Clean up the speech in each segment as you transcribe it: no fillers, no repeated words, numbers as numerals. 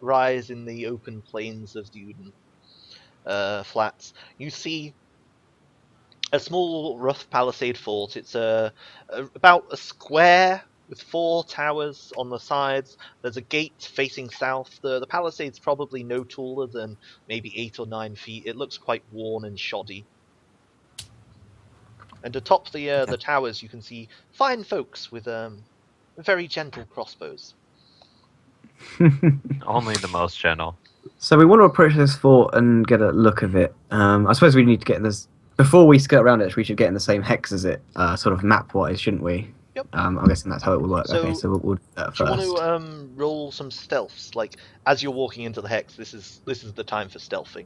rise in the open plains of Duden Flats, you see a small rough palisade fort. It's about a square with 4 towers on the sides. There's a gate facing south. The palisade's probably no taller than maybe 8 or 9 feet. It looks quite worn and shoddy. And atop the towers, you can see fine folks with very gentle crossbows. Only the most gentle. So we want to approach this fort and get a look of it. I suppose we need to get this before we skirt around it. We should get in the same hex as it, sort of map-wise, shouldn't we? Yep. I'm guessing that's how it would work. So, okay, so we'll do that Do you first. want to roll some stealths? Like as you're walking into the hex, this is the time for stealthing.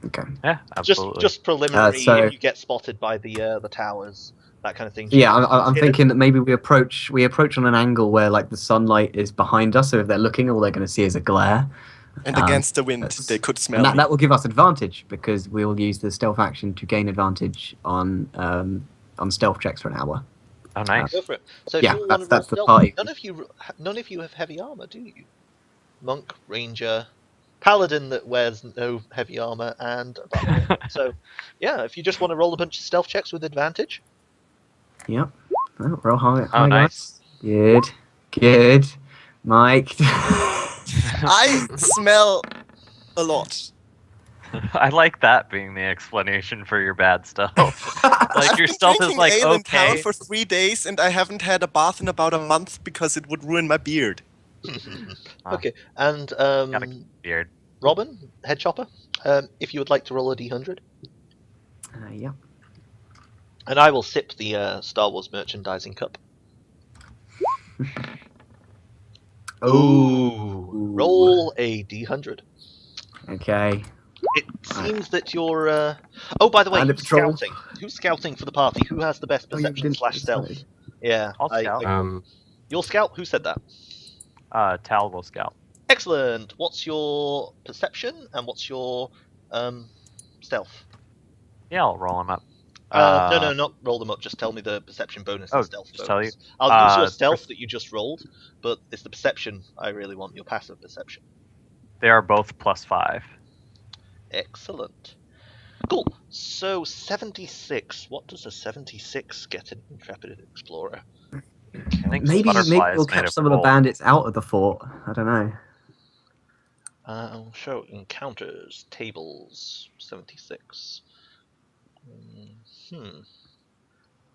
Okay. Yeah, absolutely. Just preliminary. So- if you get spotted by the towers, that kind of thing. Yeah, I'm Hidden. thinking that maybe we approach on an angle where like the sunlight is behind us, so if they're looking, all they're going to see is a glare. And against the wind, that's- they could smell And me. that will give us advantage because we will use the stealth action to gain advantage on stealth checks for an hour. Oh, nice. Go for it. So Yeah, if you want to that's the roll party. stealth, none of you have heavy armor, do you? Monk, ranger, paladin that wears no heavy armor, and a barbarian. So yeah, if you just want to roll a bunch of stealth checks with advantage. Yep. Oh, roll high. Oh, nice. Guys. Good. Mike. I smell a lot. I like that being the explanation for your bad stuff. Like I've your been stealth is drinking like ale in town okay. for 3 days, and I haven't had a bath in about a month because it would ruin my beard. Okay, and Gotta keep the beard. Robin, head chopper, if you would like to roll a d100, Yeah. and I will sip the Star Wars merchandising cup. Ooh. Roll a d100. Okay. It seems that you're. Oh, by the way, Bandit who's patrol. scouting? Who's scouting for the party? Who has the best Oh, you perception didn't / stealth? decide. Yeah, I'll scout. your scout. Who said that? Tal will scout. Excellent. What's your perception and what's your stealth? Yeah, I'll roll him up. No, not roll them up. Just tell me the perception bonus and stealth just bonus. tell you? I'll use your stealth that you just rolled, but it's the perception I really want. Your passive perception. They are both +5. Excellent. Cool. So 76. What does a 76 get in Intrepid Explorer? I think Maybe butterfly is we'll made catch of some of the gold. bandits out of the fort. I don't know. I'll show encounters tables 76.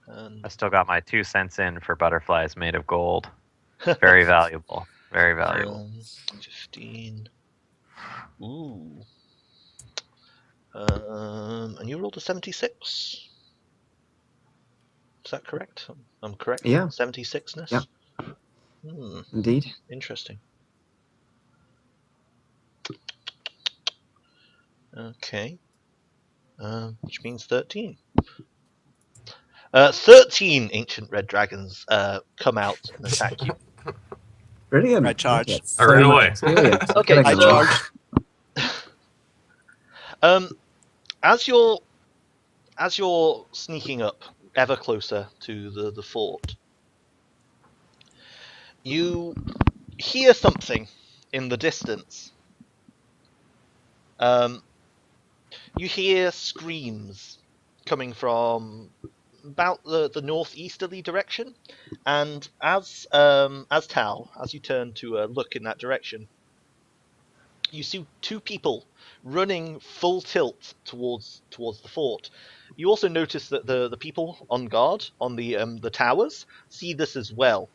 And I still got my 2 cents in for butterflies made of gold. Very valuable. Very valuable. 15. Ooh. And you rolled a 76. Is that correct? I'm correct? Yeah. 76ness? Yeah. Indeed. Interesting. Okay. Which means 13. 13 ancient red dragons come out and attack you. Brilliant. I charge. Okay, I ran so away. experience. Okay, Killing I them. charge. As you're sneaking up ever closer to the fort, you hear something in the distance. You hear screams coming from about the northeasterly direction, and as Tal, as you turn to look in that direction, you see 2 people running full tilt towards the fort. You also notice that the people on guard on the towers see this as well,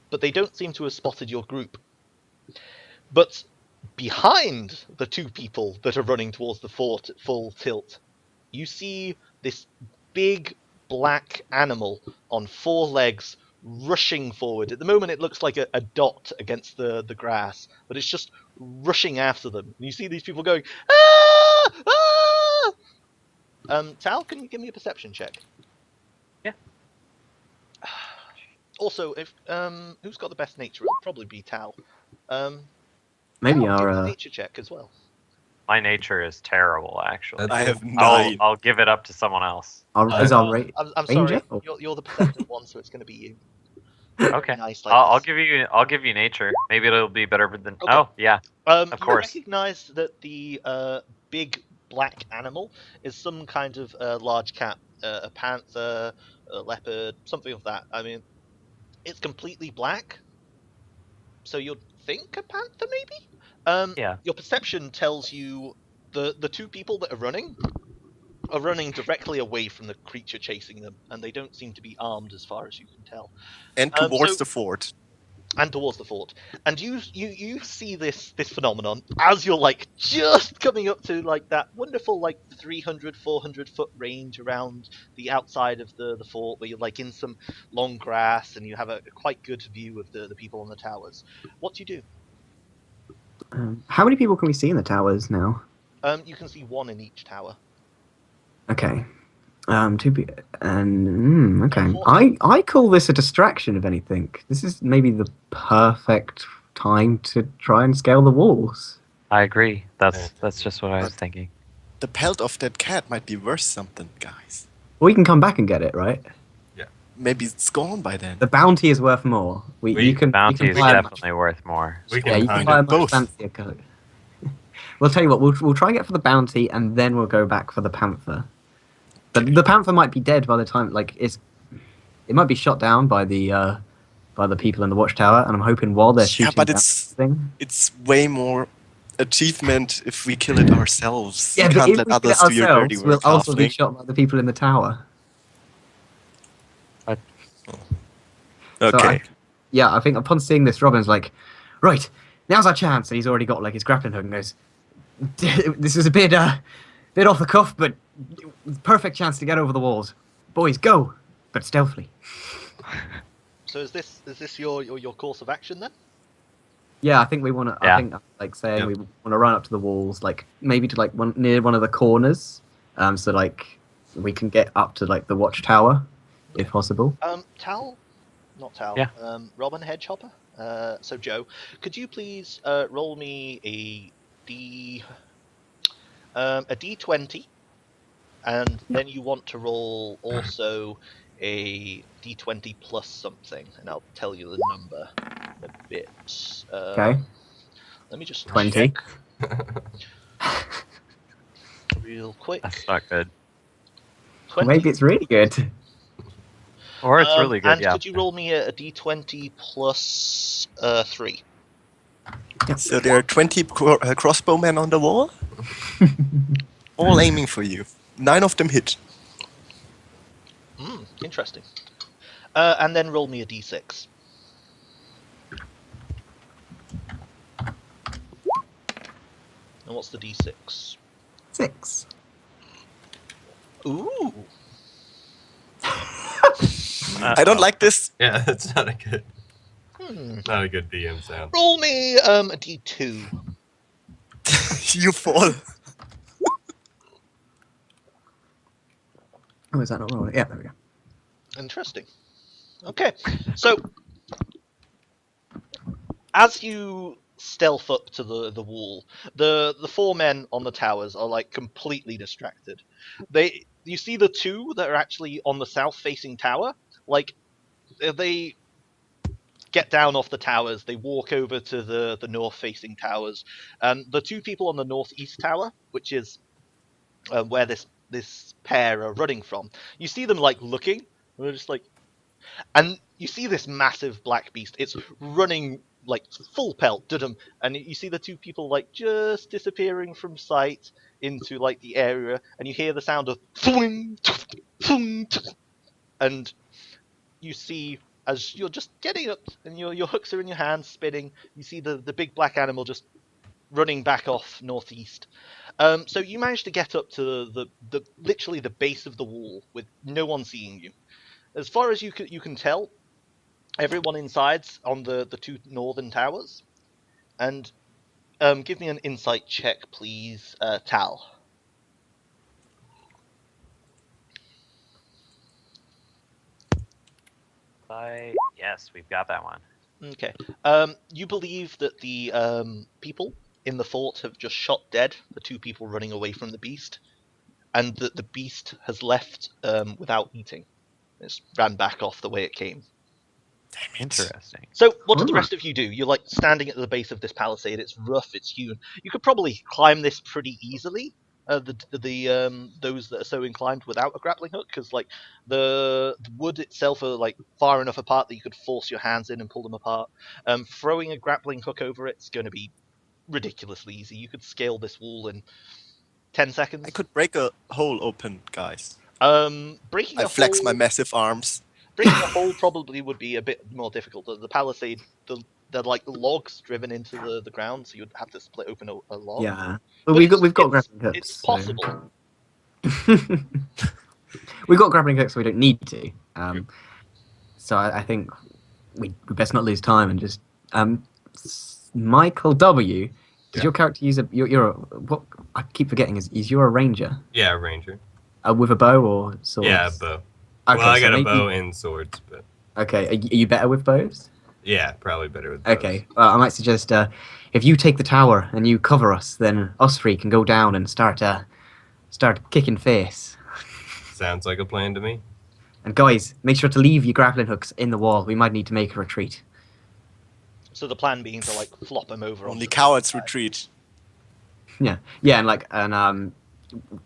but they don't seem to have spotted your group. But behind the 2 people that are running towards the fort at full tilt, you see this big black animal on 4 legs rushing forward. At the moment it looks like a dot against the grass, but it's just rushing after them. And you see these people going, ah! Ah! Tal, can you give me a perception check? Yeah. Also, if who's got the best nature? It'll probably be Tal. Maybe Tal, give me a our nature check as well. My nature is terrible, actually. I have 9. I'll give it up to someone else. is our rate. I'm sorry, ranger? Or- you're the perceptive one, so it's going to be you. Okay. Nice like I'll this. give you nature. Maybe it'll be better than. Okay. Oh yeah. Of You course. recognize that the big black animal is some kind of large cat, a panther, a leopard, something of that. I mean, it's completely black, so you'd think a panther, maybe. Yeah. Your perception tells you the two people that are running directly away from the creature chasing them, and they don't seem to be armed as far as you can tell. And So towards the fort. and towards the fort. And you see this phenomenon as you're like just coming up to like that wonderful like 300 400 foot range around the outside of the fort, where you're like in some long grass and you have a quite good view of the people on the towers. What do you do? How many people can we see in the towers now? You can see one in each tower. Okay. Two people. And okay. Unfortunately- I call this a distraction. If anything, this is maybe the perfect time to try and scale the walls. I agree. That's just what I was thinking. The pelt of that cat might be worth something, guys. We can come back and get it, right? Maybe it's gone by then. The bounty is worth more. You can Bounty is buy a much- definitely worth more. We Yeah, can you can find buy a it much both. fancier coat. We'll tell you what. We'll try and get for the bounty, and then we'll go back for the panther. The panther might be dead by the time. Like it might be shot down by the people in the watchtower, and I'm hoping while they're shooting but down it's this thing. it's way more achievement if we kill it ourselves. Yeah, You but can't if let we kill others it do your dirty ourselves, we'll work, also be halfling. shot by the people in the tower. Okay. So I think upon seeing this, Robin's like, right, now's our chance, and he's already got like his grappling hook and goes, this is a bit off the cuff, but perfect chance to get over the walls. Boys, go, but stealthily. So is this your course of action then? Yeah, I think we want to. Yeah. I think like saying Yep. we want to run up to the walls, like maybe to like near one of the corners, so like we can get up to like the watchtower, if possible. Tal, not Tal. Yeah. Robin Hedgehopper. So Joe, could you please roll me a D20, and then you want to roll also a D20 plus something, and I'll tell you the number in a bit. Okay. Let me just 20. check real quick. That's not good. 20. Maybe it's really good. Or it's really good. And Yeah. could you roll me a D20 plus 3? So there are 20 crossbowmen on the wall, all aiming for you. 9 of them hit. Interesting. And then roll me a D6. And what's the D6? 6. Ooh. I don't like this. Yeah, that's not a good Hmm. DM sound. Roll me a D2. You fall. Oh, is that not rolling? Yeah, there we go. Interesting. Okay, so as you stealth up to the wall, the 4 men on the towers are like completely distracted. You see the 2 that are actually on the south facing tower, like they get down off the towers, they walk over to the north facing towers, and the 2 people on the northeast tower, which is where this pair are running from, you see them like looking, and they're just like, and you see this massive black beast. It's running like full pelt, dudum, and you see the 2 people like just disappearing from sight into like the area, and you hear the sound of thwing, thwing, and you see as you're just getting up and your hooks are in your hands spinning, you see the big black animal just running back off northeast. So you manage to get up to the literally the base of the wall with no one seeing you. As far as you can tell, everyone inside's on the 2 northern towers. And give me an insight check, please, Tal. Yes, we've got that one. Okay. You believe that the people in the fort have just shot dead the 2 people running away from the beast, and that the beast has left without eating. It's ran back off the way it came. Damn it. Interesting. So, what do the Ooh. rest of you do? You're like standing at the base of this palisade. It's rough. It's hewn. You could probably climb this pretty easily. Those that are so inclined without a grappling hook, because like the wood itself are like far enough apart that you could force your hands in and pull them apart. Throwing a grappling hook over it's going to be ridiculously easy. You could scale this wall in 10 seconds. I could break a hole open, guys. Breaking I a flex hole. my massive arms. Breaking a hole probably would be a bit more difficult. The palisade, they're like logs driven into the ground, so you'd have to split open a log. Yeah. But But we've got it's- grappling hooks. It's so- possible. We've got grappling hooks, so we don't need to. So I think we best not lose time and just. Michael W. Does Yeah. your character use a? You're a, what? I keep forgetting. Is you're a ranger Yeah, ranger. with a bow or swords? Yeah, bow. Okay, well, I so got a maybe- bow and swords, but Okay, are you better with bows? yeah, probably better with bows. Okay, well, I might suggest if you take the tower and you cover us, then us three can go down and start kicking face. Sounds like a plan to me. And guys, make sure to leave your grappling hooks in the wall. We might need to make a retreat. So the plan being to like flop them over. Only onto the cowards side. retreat. Yeah, and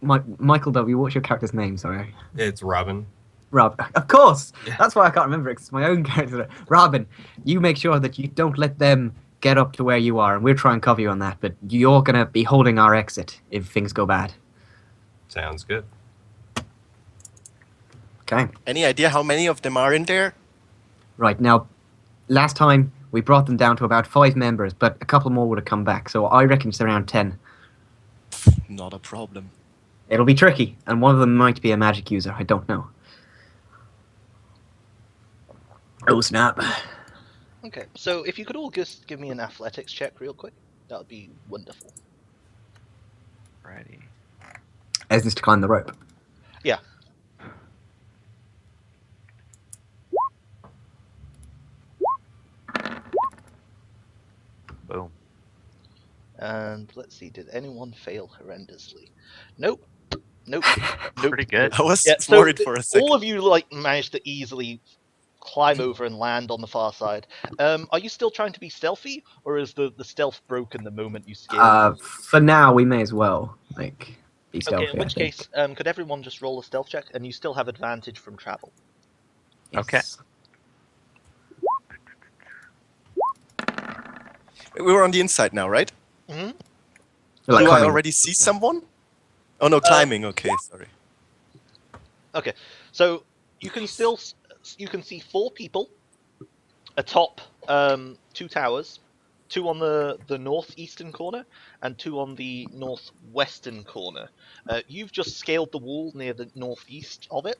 Michael W. What's your character's name? Sorry, It's Robin. Rob. Of course, Yeah. that's why I can't remember it. 'Cause it's my own character. Robin, you make sure that you don't let them get up to where you are, and we'll try and cover you on that. But you're gonna be holding our exit if things go bad. Sounds good. Okay. Any idea how many of them are in there? Right now, last time we brought them down to about 5 members, but a couple more would have come back. So I reckon it's around 10. Not a problem. It'll be tricky, and one of them might be a magic user. I don't know. Oh snap! Okay, so if you could all just give me an athletics check real quick, that would be wonderful. Righty. As this to climb the rope. Yeah. Boom. And let's see, did anyone fail horrendously? Nope. Nope. Nope. Pretty good. I was Yeah, so worried for a second. all of you like managed to easily climb over and land on the far side. Are you still trying to be stealthy, or is the stealth broken the moment you scale? For now, we may as well be stealthy. Okay, in which I think. case, could everyone just roll a stealth check, and you still have advantage from travel. Okay. Yes. We were on the inside now, right? Mm-hmm. We're, like, Do I climbing. already see someone? Oh no, climbing. Okay, sorry. Okay, so you can see 4 people atop 2 towers, 2 on the northeastern corner and 2 on the northwestern corner. You've just scaled the wall near the northeast of it,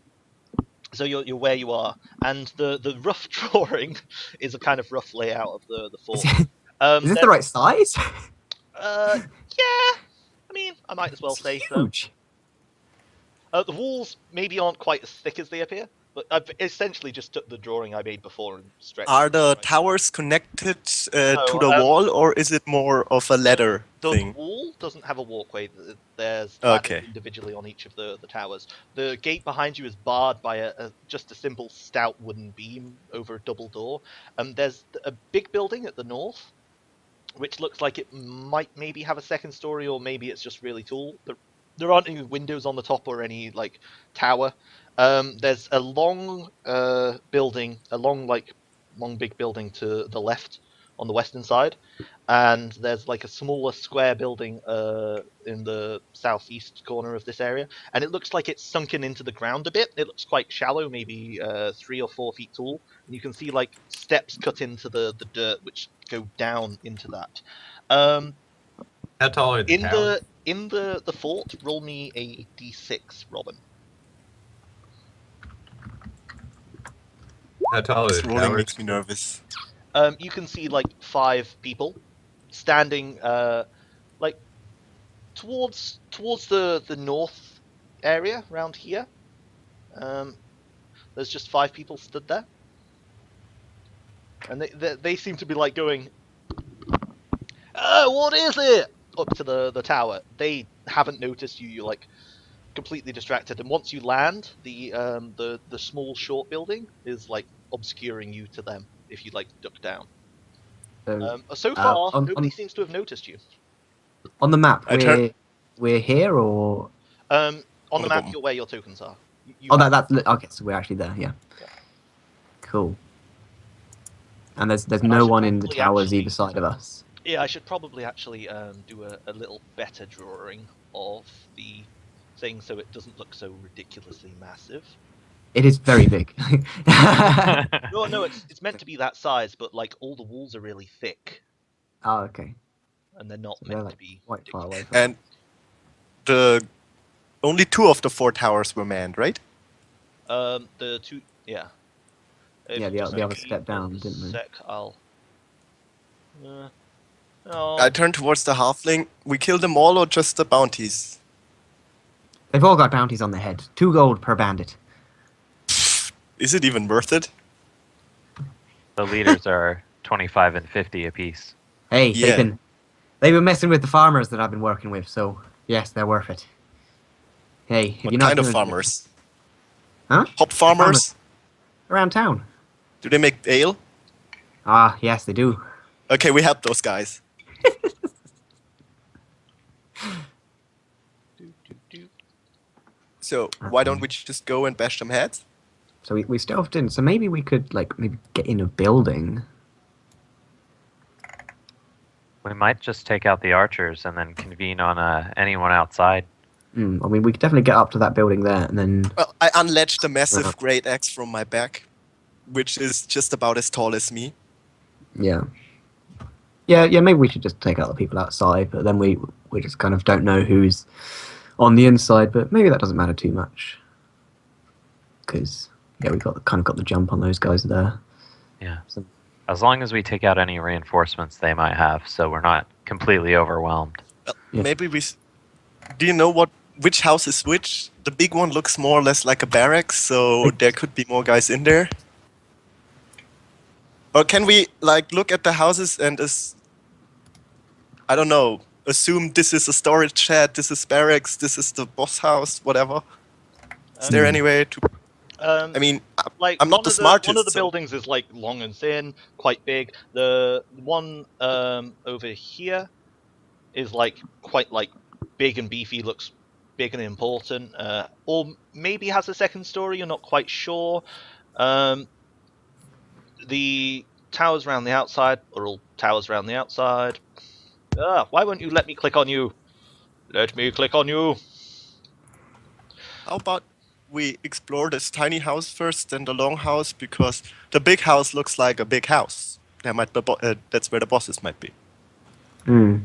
so you're where you are. And the rough drawing is a kind of rough layout of the fort. Is this the right size? Yeah. I mean, I might as well It's say so. huge. The walls maybe aren't quite as thick as they appear, but I've essentially just took the drawing I made before and stretched Are it. the Right. towers connected to No, the wall, or is it more of a ladder The thing? wall doesn't have a walkway. There's Okay. ladders individually on each of the towers. The gate behind you is barred by just a simple stout wooden beam over a double door. There's a big building at the north, which looks like it might maybe have a second story, or maybe it's just really tall. There aren't any windows on the top or any like tower. There's a long building, a long big building to the left on the western side, and there's like a smaller square building in the southeast corner of this area, and it looks like it's sunken into the ground a bit. It looks quite shallow, maybe 3 or 4 feet tall, and you can see like steps cut into the dirt which go down into that. How tall are the towers? In the fort, roll me a d6, Robin. How tall are This the rolling towers? makes me nervous. You can see like 5 people standing like towards the north area around here. There's just 5 people stood there, and they seem to be like going, what is it?" up to the tower. They haven't noticed you. You're like completely distracted, and once you land, the small short building is like obscuring you to them. if you'd like to duck down. So, So far, on- nobody on- seems to have noticed you. on the map, I turn- we're here, or On On the the map, bottom. you're where your tokens are. You oh, have- that's okay. So we're actually there. Yeah. Yeah. Cool. And there's And I no should one in the probably towers actually- either side of us. Yeah, I should probably actually do a little better drawing of the thing so it doesn't look so ridiculously massive. It is very big. No, it's meant to be that size, but like all the walls are really thick, Oh, okay. and they're not So they're meant like to be quite far away. From And the only 2 of the 4 towers were manned, right? The two, yeah. Yeah, the just other give me stepped a down, didn't they? Sec, I'll. Oh, I turn towards the halfling. We kill them all or just the bounties? They've all got bounties on their head. 2 gold per bandit. Is it even worth it? The leaders are 25 and 50 apiece. Hey, Yeah. they've been messing with the farmers that I've been working with, so yes, they're worth it. Hey, if What you're not kind of gonna- farmers? Huh? Hop farmers? Around town. Do they make ale? Ah, yes, they do. Okay, we help those guys. So why don't we just go and bash them heads? So we stealthed in. So maybe we could maybe get in a building. We might just take out the archers and then convene on anyone outside. I mean, we could definitely get up to that building there, and then Well, I unlatched a massive Uh-huh. great axe from my back, which is just about as tall as me. yeah. Yeah, maybe we should just take out the people outside, but then we just kind of don't know who's on the inside, but maybe that doesn't matter too much. Because, yeah, we've got the jump on those guys there. Yeah. So, As long as we take out any reinforcements they might have, so we're not completely overwhelmed. Yeah. Maybe we. Do you know which house is which? The big one looks more or less like a barracks, so there could be more guys in there. Or can we look at the houses and I don't know, assume this is a storage shed, this is barracks, this is the boss house, whatever. Is there any way to? I mean, I'm not the smartest. One of the so- buildings is long and thin, quite big. The one over here is quite big and beefy, looks big and important. Or maybe has a second story. You're not quite sure. The towers around the outside are all towers around the outside. Why won't you let me click on you? Let me click on you. How about we explore this tiny house first, then the long house, because the big house looks like a big house. There might be that's where the bosses might be.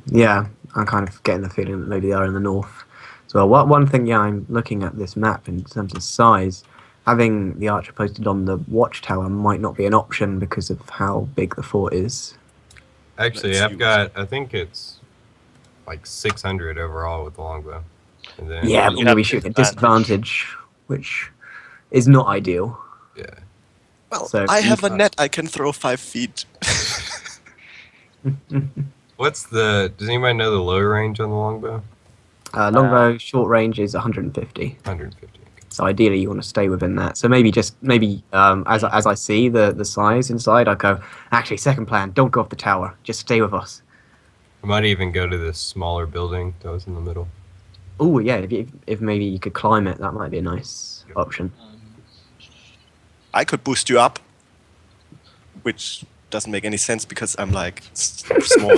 yeah, I'm kind of getting the feeling that maybe they are in the north. So one thing, yeah, I'm looking at this map in terms of size. Having the archer posted on the watchtower might not be an option because of how big the fort is. Actually, Let's I've see. got, I think it's like 600 overall with the longbow. And then, Yeah, you but have we shoot at disadvantage. disadvantage, which is not ideal. Yeah. Well, So I have a you- net I can throw 5 feet. Does anybody know the low range on the longbow? Longbow short range is 150. 150. Okay. So ideally, you want to stay within that. So maybe as I see the size inside, I go. Actually, second plan: don't go up the tower. Just stay with us. I might even go to this smaller building that was in the middle. Oh yeah, if maybe you could climb it, that might be a nice option. I could boost you up, which doesn't make any sense because I'm small.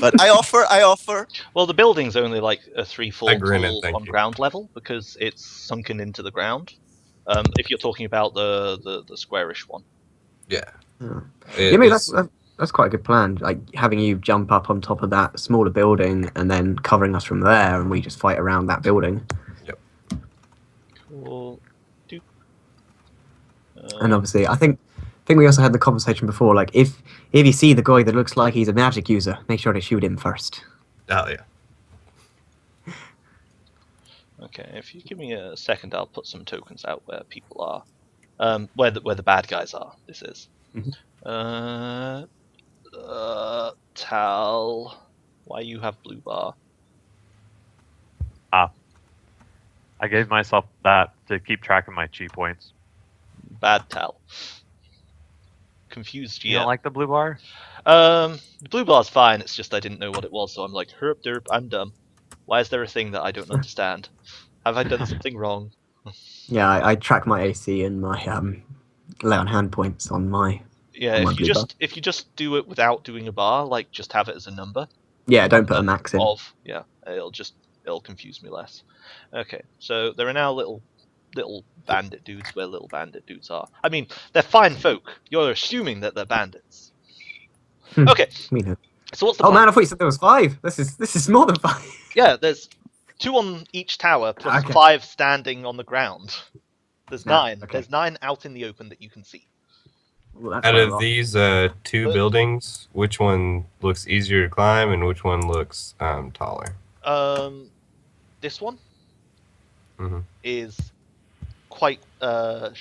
But I offer. Well, the building's only like a 3-4 I grin and tall thank on you. ground level because it's sunken into the ground. If you're talking about the squarish one. Yeah. Yeah. It- Yeah, maybe it's- that's quite a good plan. Like having you jump up on top of that smaller building and then covering us from there, and we just fight around that building. Cool. And obviously, I think we also had the conversation before. Like if you see the guy that looks like he's a magic user, make sure to shoot him first. Oh, yeah. Okay, if you give me a second, I'll put some tokens out where people are. Where the bad guys are. This is. Mhm. Tal, why you have blue bar? I gave myself that to keep track of my chi points. Bad Tal. confused You yet. don't like the blue bar? The blue bar's fine. It's just I didn't know what it was, so I'm like, herp derp, I'm dumb. Why is there a thing that I don't understand? Have I done something wrong? Yeah, I track my AC and my lay on hand points on my. Yeah, On my if you blue bar. just do it without doing a bar, like just have it as a number. Yeah, don't put a max in. Yeah, it'll confuse me less. Okay, so there are now little bandit dudes where little bandit dudes are. I mean, they're fine folk. You're assuming that they're bandits. Hmm. Okay, We know. so what's the Oh plan? man, I thought you said there was 5. This is more than 5. Yeah, there's 2 on each tower plus Okay. 5 standing on the ground. There's Yeah, 9. okay. There's 9 out in the open that you can see. Well, that's Out quite a of lot. these 2 buildings, which one looks easier to climb and which one looks taller? This one Mhm. is quite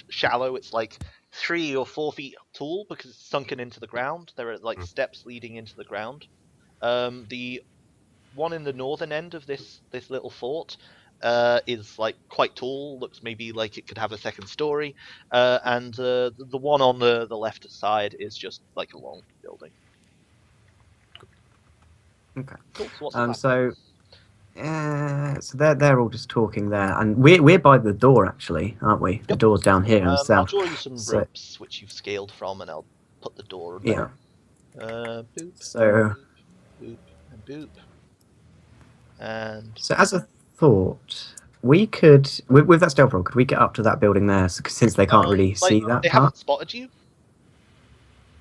shallow. It's like 3 or 4 feet tall because it's sunken into the ground. There are like Hmm. steps leading into the ground. The one in the northern end of this little fort is like quite tall. Looks maybe like it could have a second story. And the one on the left side is just like a long building. Okay. Cool. So what's the plan? So they're all just talking there, and we're by the door actually, aren't we? The Yep. door's down here in the I'll south. draw you some So- ropes which you've scaled from, and I'll put the door Yeah. there. Boop, So boop, and boop. And so as a thought, we could with that stealth roll, could we get up to that building there? Since they can't really see that they part. haven't spotted you.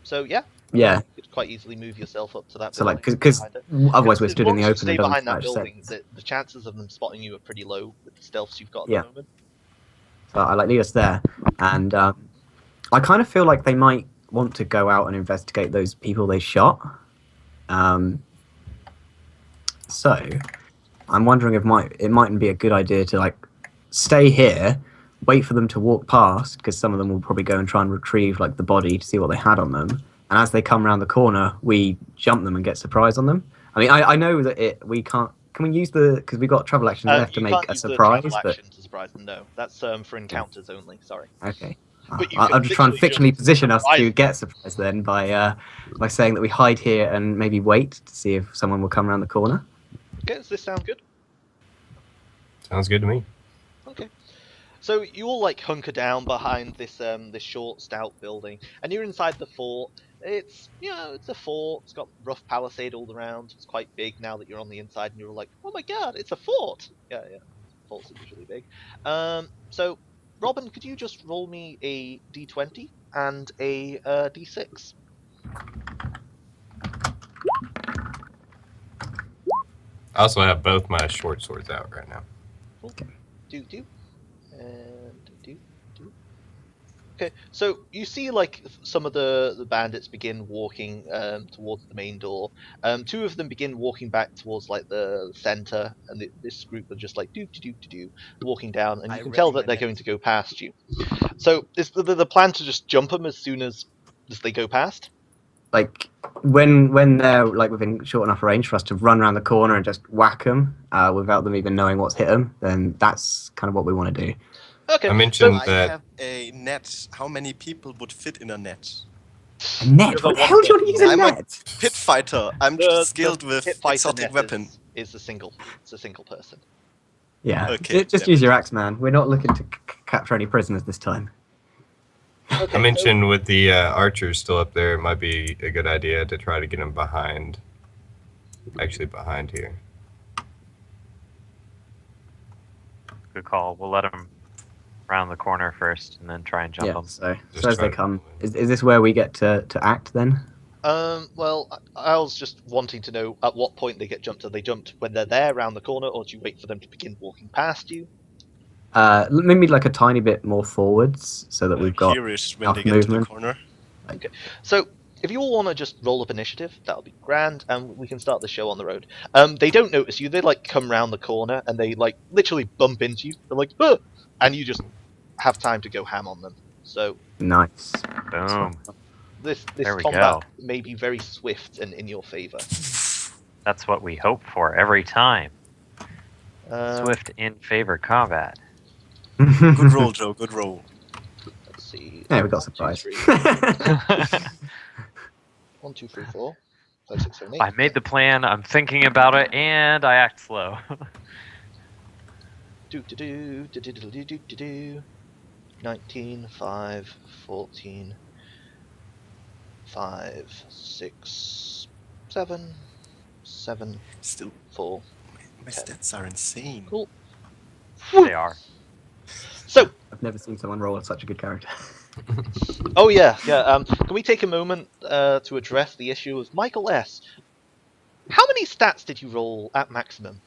So yeah, Yeah. you could quite easily move yourself up to that. So like, building because behind it. otherwise we're As stood long in the as you open stay and doesn't behind that much building, sense. the chances of them spotting you are pretty low with the stealths you've got at Yeah. the moment. So I like lead us there, and I kind of feel like they might want to go out and investigate those people they shot. So I'm wondering if it mightn't be a good idea to like stay here, wait for them to walk past, because some of them will probably go and try and retrieve like the body to see what they had on them. And as they come around the corner, we jump them and get surprise on them. I mean, I know that we can't. Can we use because we got travel action left to You make can't a use the surprise? travel But action to surprise them. No, that's for encounters only. Sorry. okay. But you I'll can just try and literally fictionally position us surprise to them. get surprised then by saying that we hide here and maybe wait to see if someone will come around the corner. Okay, does this sound good? Sounds good to me. Okay. So you all like hunker down behind this short, stout building, and you're inside the fort. It's it's a fort. It's got rough palisade all around. It's quite big now that you're on the inside, and you're like, oh my god, it's a fort. Yeah. Forts are usually big. So Robin, could you just roll me a d20 and a d6? I also have both my short swords out right now. Do and do. Okay, so you see like some of the bandits begin walking towards the main door. 2 of them begin walking back towards like the center, and this group are just like do walking down, and you can tell that they're going to go past you. So is the plan to just jump them as soon as they go past? Like when they're like within short enough range for us to run around the corner and just whack them without them even knowing what's hit them, then that's kind of what we want to do. Okay. I mentioned I that have a net. How many people would fit in a net? A net? You're What the the hell do you want to use a I'm a- net? Pit fighter. I'm The skilled with pit fighter exotic net weapon. is a single person. Yeah. Okay, Just damn use it. your axe, man. We're not looking to capture any prisoners this time. Okay, I mentioned with the archers still up there, it might be a good idea to try to get them behind. Actually, behind here. Good call. We'll let them round the corner first, and then try and jump Yeah. them. So Just as try they to- come, is this where we get to act then? Well, I was just wanting to know at what point they get jumped. Are they jumped when they're there around the corner, or do you wait for them to begin walking past you? Maybe like a tiny bit more forwards so that we've got. Here is when enough they get movement. to the corner. So, if you all want to just roll up initiative, that'll be grand, and we can start the show on the road. They don't notice you. They like come round the corner and they like literally bump into you. They're like, "Huh!" And you just have time to go ham on them. So Nice. Boom. this There we combat may be very swift and in your favor. That's what we hope for every time. Uh, Swift in favor combat. Good roll, Joe. Good roll. Let's see. Yeah, we got 1, 2, surprised. 3, 1, 2, 3, 4, 5, 6, 7, 8. I made the plan. I'm thinking about it, and I act slow. Do do do do do do do do do do. 19, 5, 14, 5, 6, 7, 7, Still, 4. my 10. stats are insane. Cool. They are. So, I've never seen someone roll such a good character. oh yeah. Can we take a moment to address the issue of Michael S? How many stats did you roll at maximum?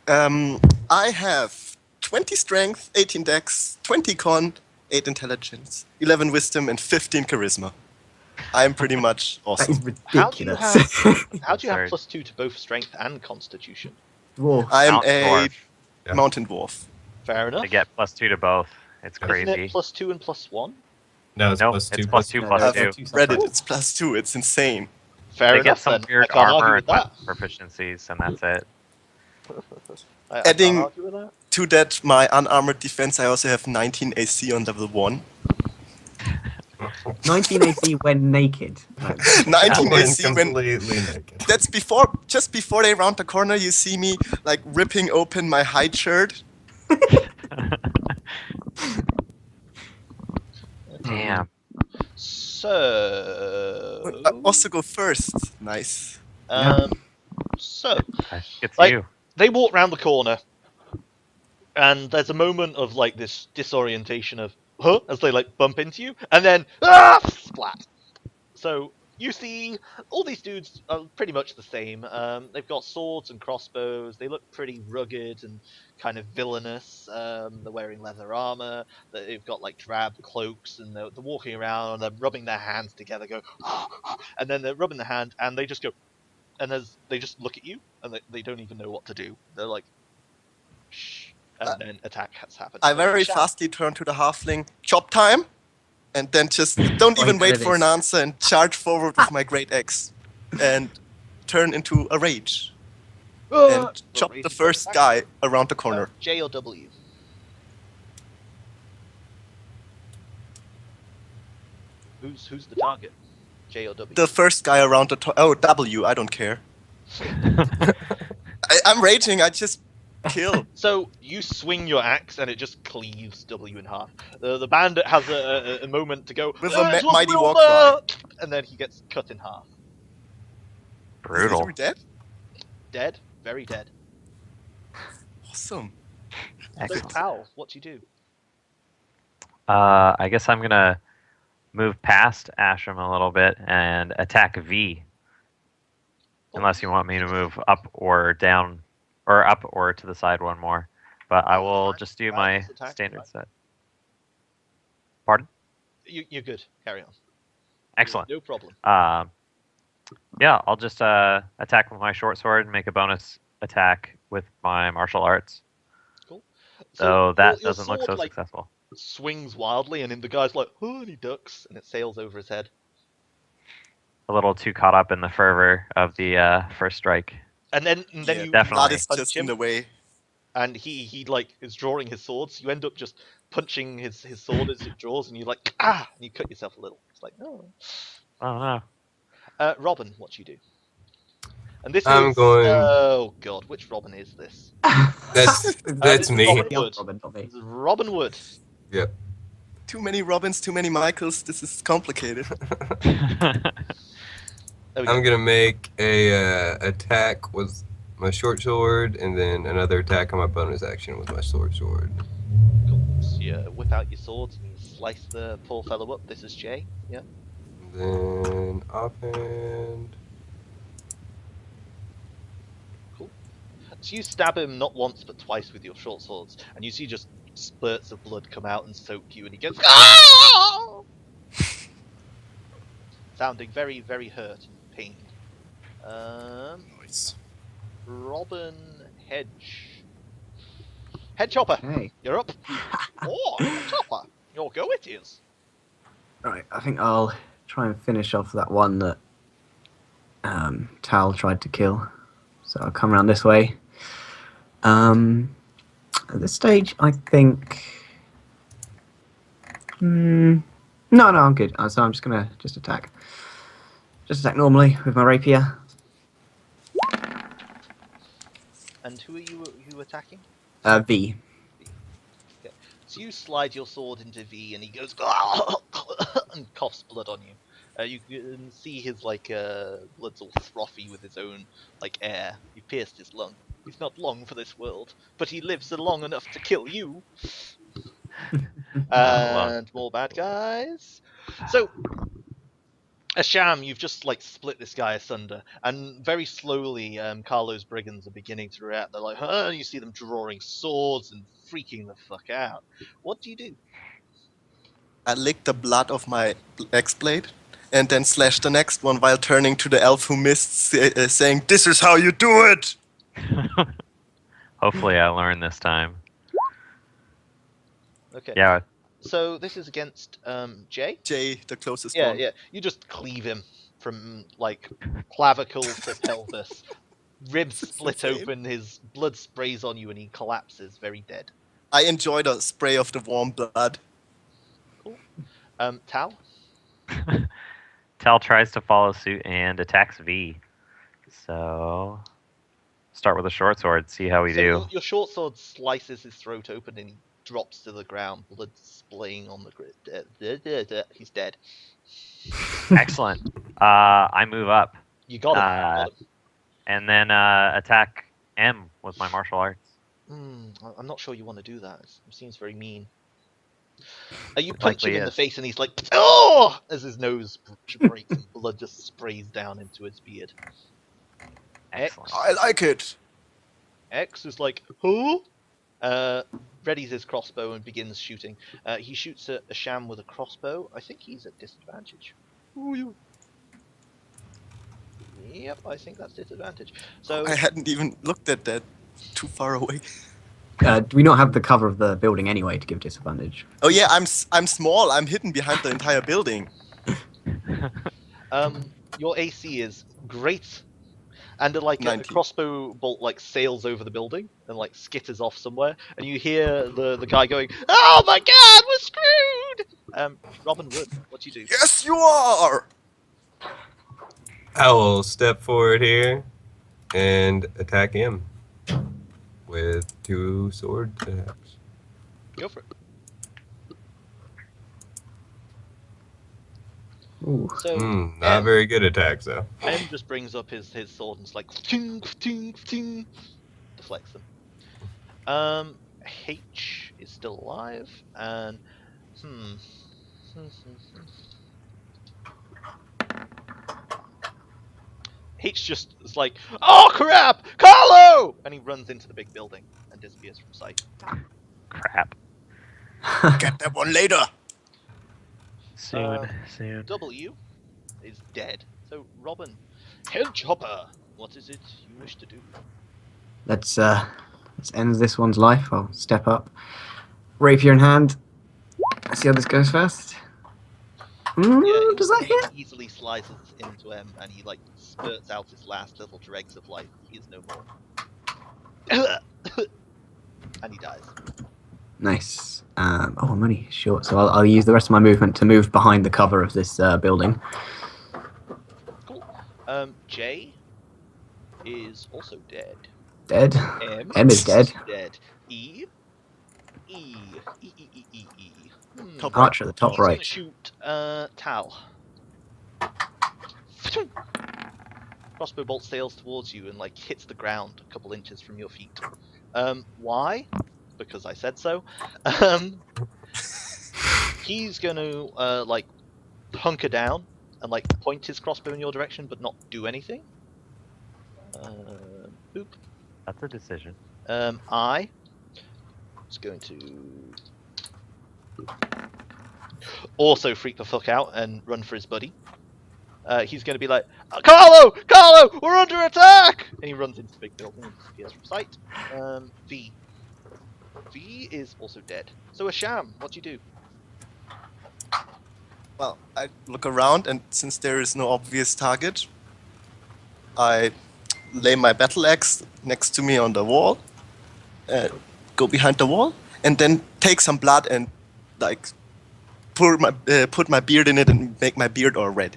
I have 20 strength, 18 dex, 20 con, 8 intelligence, 11 wisdom, and 15 charisma. I'm pretty much That is awesome. How do you ridiculous. How do you have Absurd. +2 to both strength and constitution? Dwarf. I'm Mountain a dwarf. Yeah. mountain dwarf. Fair enough. They get +2 to both. It's Isn't crazy. it +2 and +1? No, it's No, plus it's two. +2 No, plus there are 2. two Read it, separate- it's +2. It's insane. Fair They enough. get some then. weird I can't armor argue and with that. weapon proficiencies, and that's it. I Adding- can't argue with that. To that, my unarmored defense, I also have 19 AC on level 1. 19 AC when naked. Like, 19 When AC when... completely naked. That's just before they round the corner, you see me, like, ripping open my hide shirt. Damn. So, I also go first. Nice. so It's Like- you. they walk round the corner, and there's a moment of like this disorientation of huh as they like bump into you, and then splat. So you see all these dudes are pretty much the same. They've got swords and crossbows. They look pretty rugged and kind of villainous. They're wearing leather armor. They've got like drab cloaks, and they're walking around and they're rubbing their hands together. Go, and then they're rubbing their hand, and they just go, and they just look at you, and they don't even know what to do. They're like, shh, and then attack has happened. I very fastly turn to the halfling, chop time, and then just don't even wait for an answer and charge forward with my great axe and turn into a rage and chop the first guy around the corner. J or W. Who's the target? J or W. The first guy around the oh, W, I don't care. I'm raging, I just kill. So you swing your axe and it just cleaves W in half. The bandit has a moment to go With a "This was mighty war Wilbur!" and then he gets cut in half. Brutal. Is he dead? Dead, very dead. Awesome. So Excellent. Pal, what do you do? I guess I'm gonna move past Ashram a little bit and attack V. Unless you want me to move up or down, or up or to the side one more. But I will just do my Round's attack, standard right? set. Pardon? You're good. Carry on. Excellent. No problem. Yeah, I'll just attack with my short sword and make a bonus attack with my martial arts. Cool. So that your doesn't look so sword, like, successful. swings wildly, and then the guy's like, oh, and he ducks, and it sails over his head. A little too caught up in the fervor of the first strike. And then Yeah, you definitely. Blood is punch just him, in the way. and he like is drawing his sword, so you end up just punching his sword as it draws, and you like and you cut yourself a little. It's like oh. Oh no. Robin, what you do? And this I'm is going- oh god, which Robin is this? That's this is me. Robin The other Wood. Robin, not me. This is Robin Wood. Too many Robins, too many Michaels. This is complicated. There we go. I'm gonna make a attack with my short sword, and then another attack on my bonus action with my sword. Cool. So you whip out your swords and you slice the poor fellow up. This is Jay. Yeah. And then offhand. So you stab him not once but twice with your short swords, and you see just spurts of blood come out and soak you, and he gets sounding very, very hurt and pained. Nice. Robin Hedge. Head Chopper, Hey. you're up. Oh, Head Chopper, your go it is. Right, I think I'll try and finish off that one that Tal tried to kill. So I'll come around this way. At this stage, I think No, I'm good. So I'm just gonna attack. Just attack normally with my rapier. And who are you attacking? V. Okay. So you slide your sword into V, and he goes and coughs blood on you. You can see his blood's all frothy with his own air. You pierced his lung. He's not long for this world, but he lives long enough to kill you. And more bad guys. So, Asham, you've just split this guy asunder, and very slowly, Carlo's brigands are beginning to react. They're like, huh? You see them drawing swords and freaking the fuck out. What do you do? I lick the blood of my axe blade and then slash the next one while turning to the elf who missed, saying, "This is how you do it!" Hopefully I learn this time. Okay. Yeah. So this is against Jay. Jay, the closest Yeah, one. yeah. You just cleave him from clavicle to pelvis. Ribs split insane. open. His blood sprays on you, and he collapses, very dead. I enjoy the spray of the warm blood. Cool. Tal. Tal tries to follow suit and attacks V. So start with a short sword, see how we do. Your short sword slices his throat open, and he drops to the ground, blood splaying on the grid. He's dead. Excellent. I move up. You got him. And then attack M with my martial arts. I'm not sure you want to do that. It seems very mean. You punch him in the face, and he's like, "Oh!" as his nose breaks and blood just sprays down into his beard. Excellent. I like it. X is like, "Huh?" Readies his crossbow and begins shooting. He shoots at Asham with a crossbow. I think he's at disadvantage. Yep, I think that's disadvantage. So I hadn't even looked at that. Too far away. Do we not have the cover of the building anyway to give disadvantage? Oh yeah, I'm small. I'm hidden behind the entire building. your AC is great, and a 90. crossbow bolt sails over the building and skitters off somewhere, and you hear the guy going, "Oh my God, we're screwed!" Robin Wood, what do you do? Yes, you are. I will step forward here and attack him with 2 sword attacks. Go for it. Ooh. So Not very good attacks though. M just brings up his sword and ting, ting, ting, deflects them. H is still alive, and H just is like, "Oh crap, Carlo!" and he runs into the big building and disappears from sight. Crap. Get that one later. Soon. W is dead. So Robin, Hedgehopper, what is it you wish to do? Let's end this one's life. I'll step up, rapier in hand. See how this goes first. Does that hit? He easily slices into M, and he spurts out his last little dregs of life. He is no more. And he dies. Nice. I'm only short, so I'll use the rest of my movement to move behind the cover of this building. Cool. J is also dead. Dead. M is dead. Dead. E. Top Archer at the top He's right. gonna shoot Tal. Crossbow bolt sails towards you and hits the ground a couple inches from your feet. Why? Because I said so. He's gonna hunker down and point his crossbow in your direction, but not do anything. Boop. That's a decision. I was going to also freak the fuck out and run for his buddy. He's going to be like, Carlo, we're under attack! And he runs into the big building and disappears from sight. V is also dead. So Asham, what do you do? Well, I look around, and since there is no obvious target, I lay my battle axe next to me on the wall, go behind the wall, and then take some blood and put my beard in it and make my beard all red.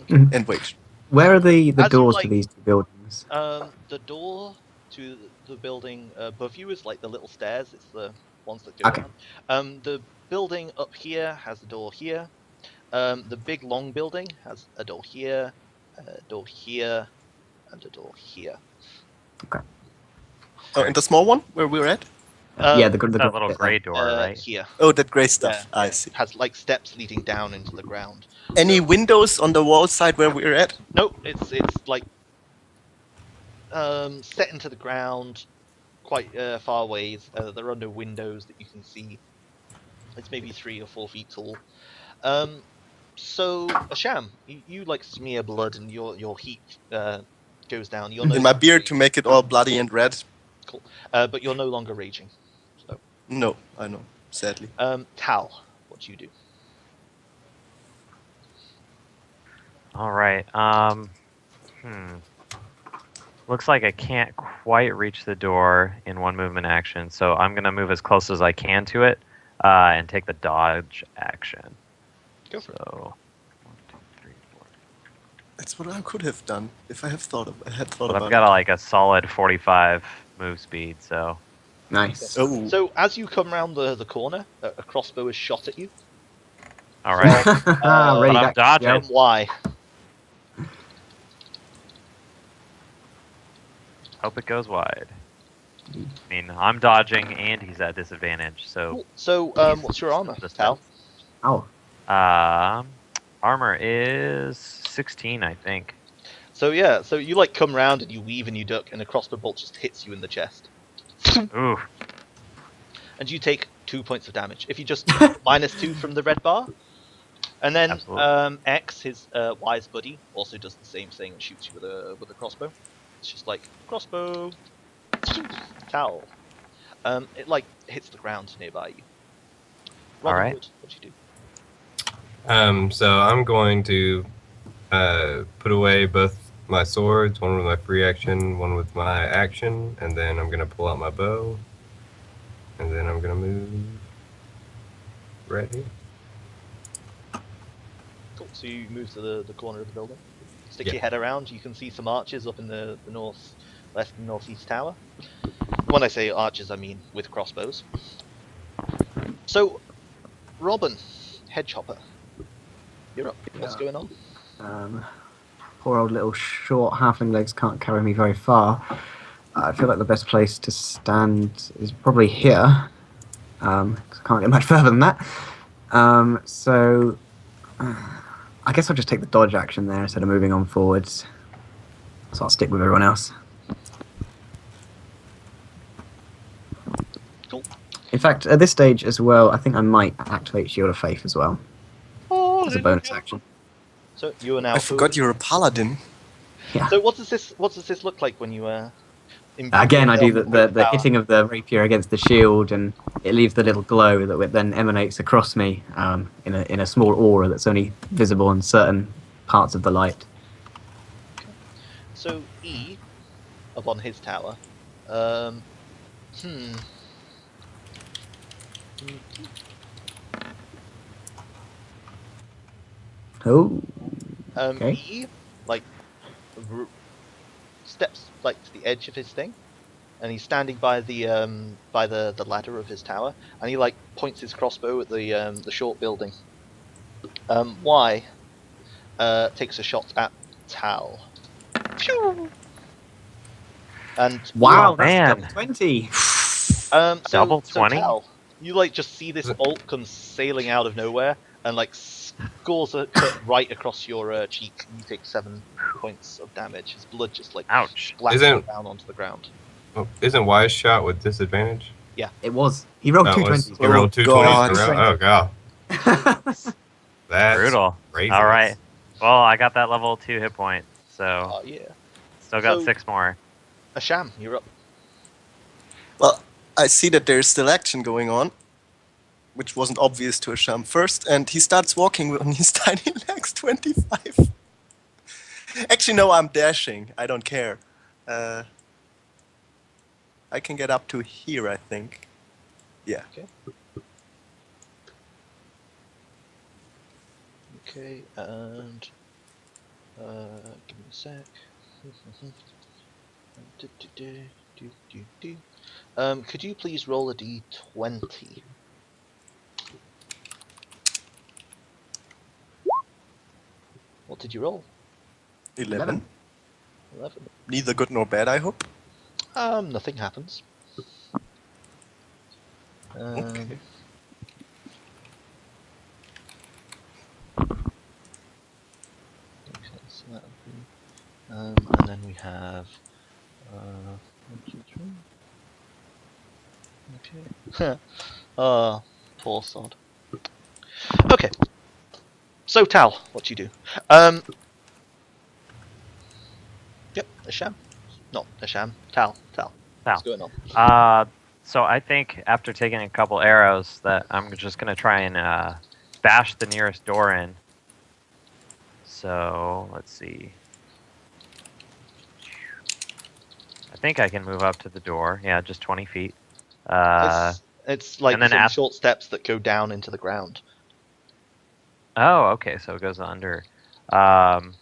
Mhm. And wait. Where are the As you, doors like- to these two buildings? The door to the building above you is like the little stairs. It's the ones that go Okay. down. The building up here has a door here. The big long building has a door here, a door here, and a door here. Oh, and the small one where we're at? Yeah, the That door little bit gray there. door, right? Here. Oh, that gray stuff. Yeah, I yeah. see. Has like steps leading down into the ground. Any windows on the wall side where we're at? Nope, it's like set into the ground, quite far ways. There are no windows that you can see. It's maybe 3 or 4 feet tall. So Asham, you like smear blood and your heat goes down. You're no In my longer beard to raging. make it all bloody and red? But you're no longer raging. So No, I know. Sadly. Tal, what do you do? All right. Looks like I can't quite reach the door in one movement action, so I'm gonna move as close as I can to it and take the dodge action. Go for it. So, 1, 2, 3, 4. That's what I could have done if I had thought But about I've got a solid 45 move speed, so Nice. it. Oh, So as you come around the corner, a crossbow is shot at you. all right. Ready But I'm to dodging. go. And why? Hope it goes wide. I mean, I'm dodging and he's at disadvantage, so Cool. So what's your armor, Just Tal? Oh, armor is 16, I think. So yeah, so you like come round and you weave and you duck, and a crossbow bolt just hits you in the chest, Ooh, and you take 2 points of damage. If you just -2 from the red bar, and then Absolutely. X, his wise buddy, also does the same thing and shoots you with a crossbow. It's just like crossbow, Tal. It like hits the ground nearby you. All Robin right. Hood, what do you do? So I'm going to put away both my swords, one with my free action, one with my action, and then I'm gonna pull out my bow, and then I'm gonna move right here. Cool. So you move to the corner of the building, stick Yeah. your head around. You can see some arches up in the northwest and northeast tower. When I say archers, I mean with crossbows. So, Robin, head chopper, you're up. What's Yeah. going on? Poor old little short halfling legs can't carry me very far. I feel like the best place to stand is probably here. 'Cause I can't get much further than that. So I guess I'll just take the dodge action there instead of moving on forwards. So I'll stick with everyone else. Cool. In fact, at this stage as well, I think I might activate Shield of Faith as well as a bonus action. So you are now. I forgot you're a paladin. Yeah. So what does this look like when you Again, I do yourself the with power? hitting of the rapier against the shield, and it leaves the little glow that then emanates across me in a small aura that's only visible in certain parts of the light. So E, up on his tower. Oh, Okay. He like steps like to the edge of his thing, and he's standing by the ladder of his tower, and he like points his crossbow at the short building. Y takes a shot at Tal. Phew! And wow, Oh, that's man. double 20. so, Double so 20? Tal, you like just see this bolt come sailing out of nowhere and like scores a cut right across your cheek. You take 7 points of damage. His blood just like Ouch. splatters Isn't- down onto the ground. Oh, isn't Wise shot with disadvantage? It was. He rolled Oh, two it was- 20s. he rolled two 20s in a God. row? Oh, God. That's Brutal. crazy. All right. Well, I got that level 2 hit point, so Oh yeah. still got So- 6 more. Asham, you're up. Well, I see that there's still action going on, which wasn't obvious to Asham first, and he starts walking on his tiny legs, 25. Actually, no, I'm dashing. I don't care. I can get up to here, I think. Yeah. Okay. Okay, and give me a sec. Could you please roll a d20? What did you roll? 11. 11. Neither good nor bad, I hope. Nothing happens. Okay. Okay, so that'll be. And then we have. 1, 2, 3. Okay. Poor sod. Okay. So Tal, what do you do? Yep, Asham. Not Asham. Tal. What's going on? So I think after taking a couple arrows, that I'm just gonna try and bash the nearest door in. So let's see. I think I can move up to the door. Yeah, just 20 feet. It's like and then some af- short steps that go down into the ground. Oh, okay. So it goes under. Um,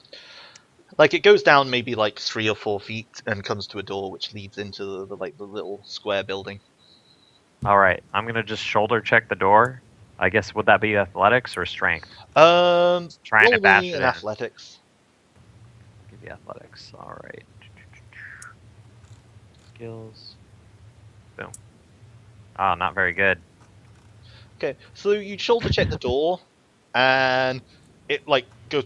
Like it goes down maybe like 3 or 4 feet and comes to a door which leads into the little square building. all right. I'm gonna just shoulder check the door. I guess would that be athletics or strength? Trying to Roll bash me it an in. athletics. Give you athletics. All right. Skills. Boom. Ah, not very good. Okay, so you shoulder check the door, and it like goes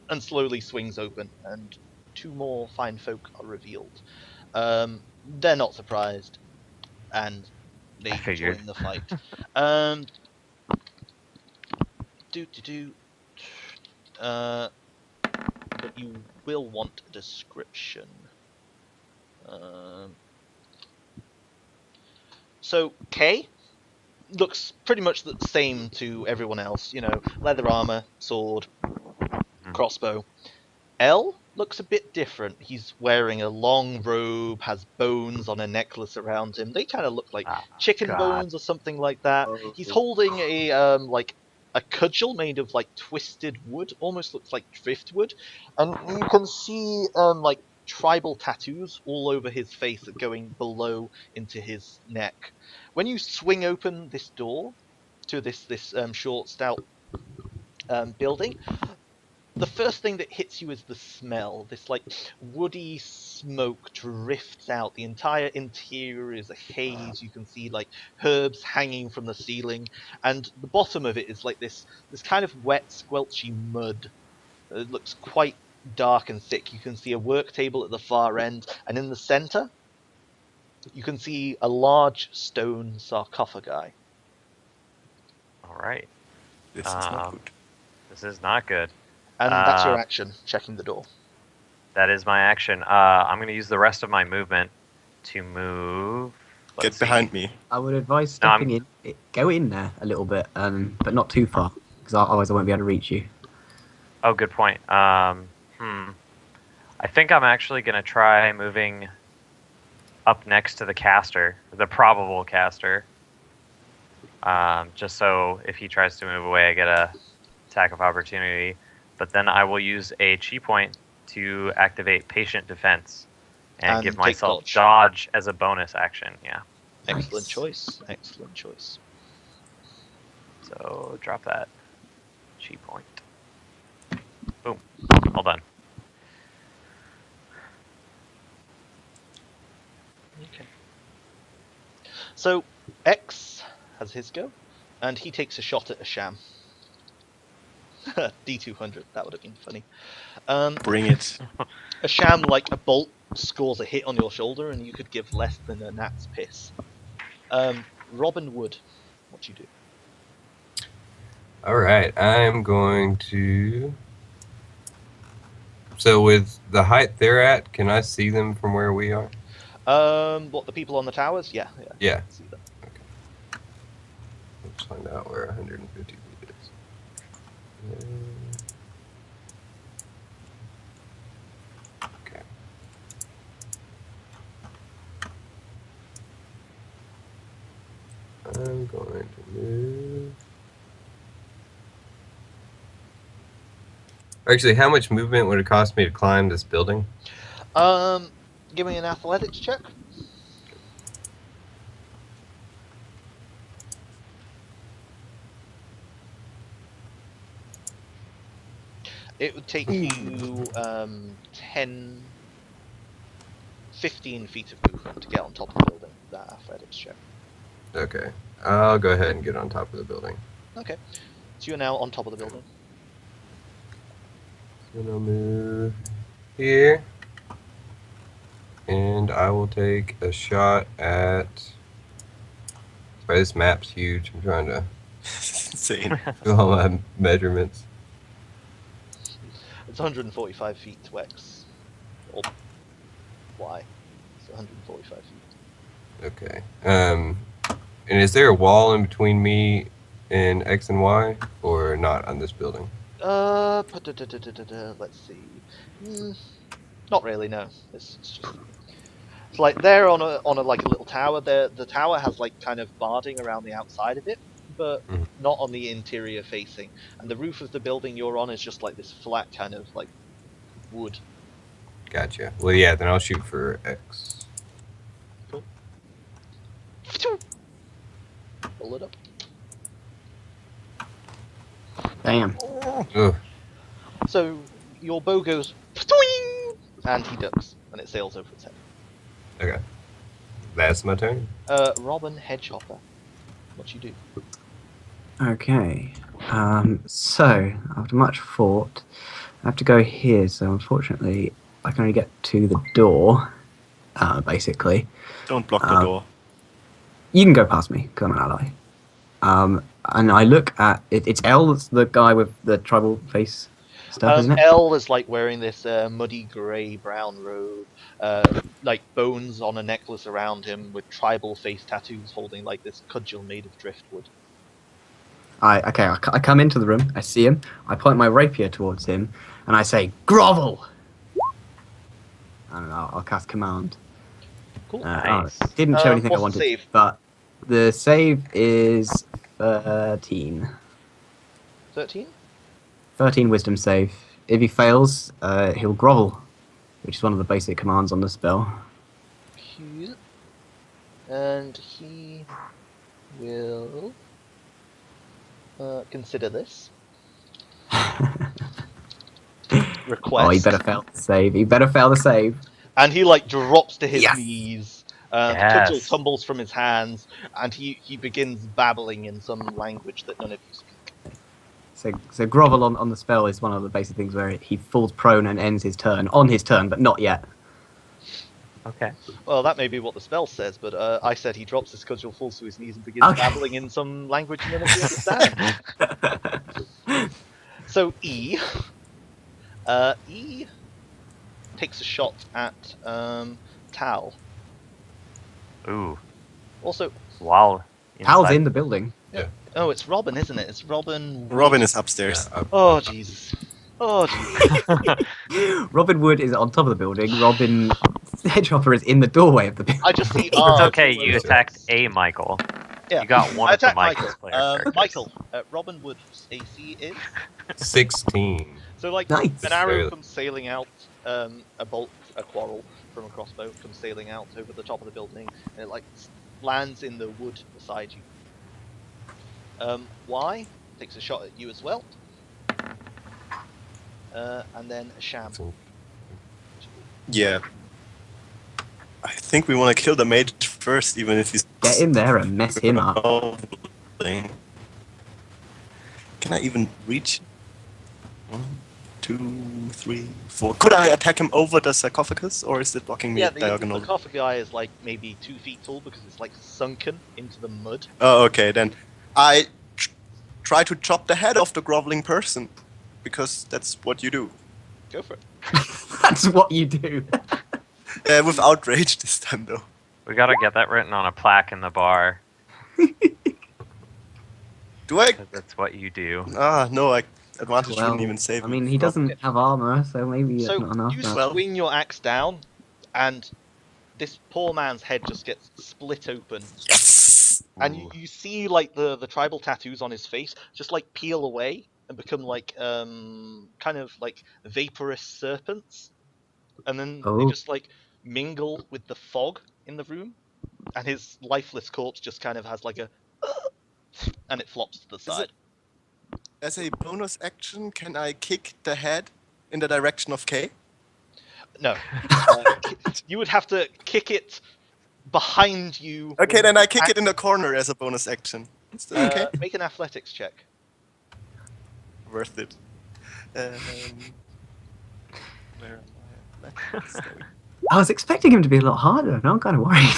and slowly swings open, and 2 more fine folk are revealed. They're not surprised, and I they figured. join the fight. Um, do. But you will want a description. So K looks pretty much the same to everyone else. You know, leather armor, sword, crossbow. L looks a bit different. He's wearing a long robe, has bones on a necklace around him. They kind of look like Ah, chicken God. bones or something like that. Oh. He's holding a like a cudgel made of like twisted wood, almost looks like driftwood, and you can see like tribal tattoos all over his face going below into his neck. When you swing open this door to this short, stout building, the first thing that hits you is the smell. This like woody smoke drifts out. The entire interior is a haze. You can see like herbs hanging from the ceiling, and the bottom of it is like this kind of wet, squelchy mud. It looks quite dark and thick. You can see a work table at the far end, and in the center, you can see a large stone sarcophagi. All right. This is not good. This is not good. And that's your action, checking the door. That is my action. I'm going to use the rest of my movement to move. Get behind me. I would advise No, stepping in. Go in there a little bit, but not too far, because otherwise I won't be able to reach you. Oh, good point. I think I'm actually going to try moving up next to the caster, the probable caster. Just so if he tries to move away, I get a attack of opportunity. But then I will use a chi point to activate patient defense and give take myself dodge. as a bonus action. Yeah. Excellent Nice. choice. Excellent choice. So drop that chi point. Boom. All done. Okay. So X has his go, and he takes a shot at Asham. D200. That would have been funny. Bring it. Asham, like a bolt, scores a hit on your shoulder, and you could give less than a gnat's piss. Robin Wood, what do you do? All right, I'm going to. So with the height they're at, can I see them from where we are? What, the people on the towers? Yeah. Yeah. See them. Let's find out where 150 feet is. Okay. I'm going to move Actually, how much movement would it cost me to climb this building? Give me an athletics check. It would take you 10, 15 feet of movement to get on top of the building. That athletics check. Okay. I'll go ahead and get on top of the building. Okay. So you're now on top of the building. Then I'll move here. And I will take a shot at... Sorry, this map's huge. I'm trying to Insane. do all my measurements. It's 145 feet to X. Or Y. It's 145 feet. Okay. And is there a wall in between me and X and Y? Or not on this building? Let's see. Not really. No. It's just. It's like they're on a like a little tower. The tower has like kind of barding around the outside of it, but not on the interior facing. And the roof of the building you're on is just like this flat kind of like wood. Gotcha. Well, yeah, then I'll shoot for X. Cool. Pull it up. Damn. Ugh. So your bow goes, and he ducks, and it sails over its head. Okay. That's my turn. Robin Hedgehopper, what you do? Okay. So after much thought, I have to go here. So unfortunately, I can only get to the door. Basically, Don't block the door. you can go past me because I'm an ally. And I look at it. It's L. That's the guy with the tribal face stuff, isn't it? Elle is like wearing this muddy grey-brown robe, like bones on a necklace around him with tribal face tattoos, holding like this cudgel made of driftwood. I come into the room. I see him. I point my rapier towards him, and I say, "Grovel!" And I'll cast command. Cool. Nice. Didn't show anything I what's the wanted, save? but the save is 13. 13? 13 wisdom save. If he fails, he'll grovel, which is one of the basic commands on the spell. Cool. And he will consider this. Request. Oh, he better fail the save. He better fail the save. And he like drops to his Yes. knees. The cudgel Yes. tumbles from his hands, and he begins babbling in some language that none of you speak. So grovel on the spell is one of the basic things where he falls prone and ends his turn on his turn, but not yet. Okay. Well, that may be what the spell says, but I said he drops his cudgel, falls to his knees, and begins Okay. babbling in some language none of you understand. So E takes a shot at Tal. Ooh. Also, While Hal's inside- in the building. oh, it's Robin, isn't it? It's Robin. Robin is upstairs. Oh Jesus. Oh Jesus. Robin Wood is on top of the building. Robin Hedgehopper is in the doorway of the building. I just see. It's R. okay, you attacked a Michael. Yeah. You got one I of the attacked Michael's player characters. Michael. Robin Wood's AC is 16. so like Nice. an arrow Very- comes sailing out, a bolt, a quarrel from a crossbow comes sailing out over the top of the building, and it like lands in the wood beside you. Y takes a shot at you as well, and then Sham. Yeah. I think we want to kill the mage first, even if he's. Get in there and mess him up. Can I even reach? 1, 2, 3, 4. Could I attack him over the sarcophagus, or is it blocking me Yeah, the diagonal? sarcophagi is like maybe 2 feet tall because it's like sunken into the mud. Oh, okay. Then I try to chop the head off the groveling person, because that's what you do. Go for it. That's what you do. With outrage this time, though. We gotta get that written on a plaque in the bar. Do I? 'Cause that's what you do. No. Advantage Well, wouldn't even save I me. mean, he doesn't have armor, so maybe So it's not enough. you but- swing your axe down, and this poor man's head just gets split open, Yes. and Ooh. you see like the tribal tattoos on his face just like peel away, and become like kind of like vaporous serpents, and then they Oh. just like mingle with the fog in the room, and his lifeless corpse just kind of has like a and it flops to the Is side. it, as a bonus action, can I kick the head in the direction of K? No, you would have to kick it behind you. Okay, when then you I kick act- it in the corner as a bonus action. Is that okay? Make an athletics check. Worth it. Where am I? Athletics, there we go. I was expecting him to be a lot harder. Now I'm kind of worried.